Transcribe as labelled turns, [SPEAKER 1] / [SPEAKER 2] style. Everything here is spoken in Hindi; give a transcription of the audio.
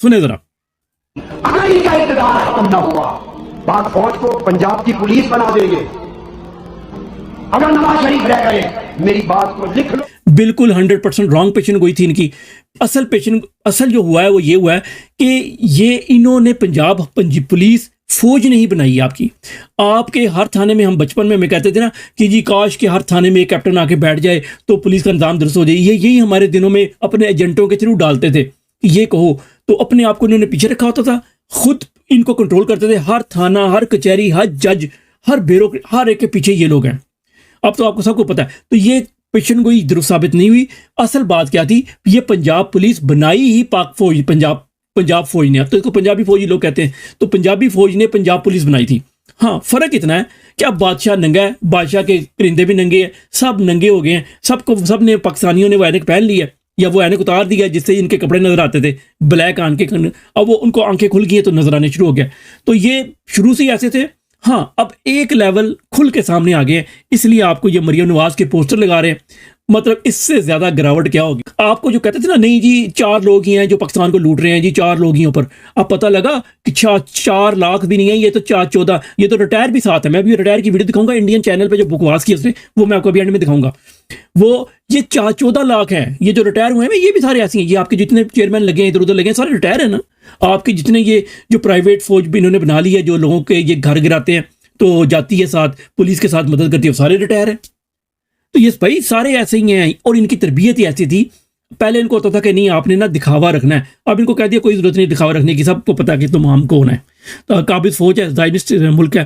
[SPEAKER 1] सुने जरा।
[SPEAKER 2] अगर इनका इक़्तिदार खत्म ना हुआ, पाक फौज को पंजाब की पुलिस बना देंगे। अगर नवाज शरीफ रह गए, मेरी बात को लिख लो।
[SPEAKER 1] बिल्कुल 100% रॉन्ग पेशन गोई थी इनकी। असल जो हुआ है वो ये हुआ है कि ये इन्होंने पंजाब पुलिस फौज नहीं बनाई आपकी। आपके हर थाने में, हम बचपन में हमें कहते थे ना कि जी काश के हर थाने में एक कैप्टन आके बैठ जाए तो पुलिस का निज़ाम दुरुस्त हो जाए। यही हमारे दिनों में अपने एजेंटों के थ्रू डालते थे। ये कहो तो अपने आप को इन्होंने पीछे रखा होता था, खुद इनको कंट्रोल करते थे। हर थाना, हर कचहरी, हर जज, हर ब्यूरोक्रेट, हर एक के पीछे ये लोग हैं। अब तो आपको सबको पता है। तो ये पेशन गोई दुरुस्त साबित नहीं हुई। असल बात क्या थी, ये पंजाब पुलिस बनाई ही पाक फौज, पंजाब फौज ने। अब तो इसको पंजाबी फौज ही लोग कहते हैं। तो पंजाबी फौज ने पंजाब पुलिस बनाई थी। हाँ, फर्क इतना है कि अब बादशाह नंगा है, बादशाह के परिंदे भी नंगे हैं, सब नंगे हो गए हैं। सब ने पाकिस्तानियों ने वो ऐनक पहन ली है या वो ऐनक उतार दिया जिससे इनके कपड़े नजर आते थे, ब्लैक आंखें। अब वो उनको आंखें खुल गई है तो नजर आने शुरू हो गया। तो ये शुरू से ही ऐसे थे। हाँ, अब एक लेवल खुल के सामने आ गए हैं, इसलिए आपको ये मरियम नवाज के पोस्टर लगा रहे हैं। मतलब इससे ज्यादा गिरावट क्या होगी। आपको जो कहते थे ना, नहीं जी 4 लोग ही हैं जो पाकिस्तान को लूट रहे हैं जी, 4 लोग ही ऊपर। अब पता लगा कि 4 लाख भी नहीं है, ये तो 4-14, ये तो रिटायर भी साथ है। मैं भी रिटायर की वीडियो दिखाऊंगा इंडियन चैनल पे जो बकवास की उसने, वो मैं आपको अभी एंड में दिखाऊंगा। वो ये 14 लाख हैं, ये जो रिटायर हुए हैं ये भी सारे ऐसे हैं। ये आपके जितने चेयरमैन लगे हैं इधर उधर लगे हैं, सारे रिटायर है ना। आपके जितने ये जो प्राइवेट फौज भी इन्होंने बना ली है, जो लोगों के ये घर गिराते हैं तो जाती है साथ, पुलिस के साथ मदद करती है, सारे रिटायर है। तो ये भाई सारे ऐसे ही हैं और इनकी तरबियत ही ऐसी थी। पहले इनको होता था कि नहीं आपने ना दिखावा रखना है, अब इनको कह दिया कोई जरूरत नहीं दिखावा रखने की, सबको पता है कि तुम हम कौन है। तो काबिज फौज है, ज़ायनिस्ट मुल्क है।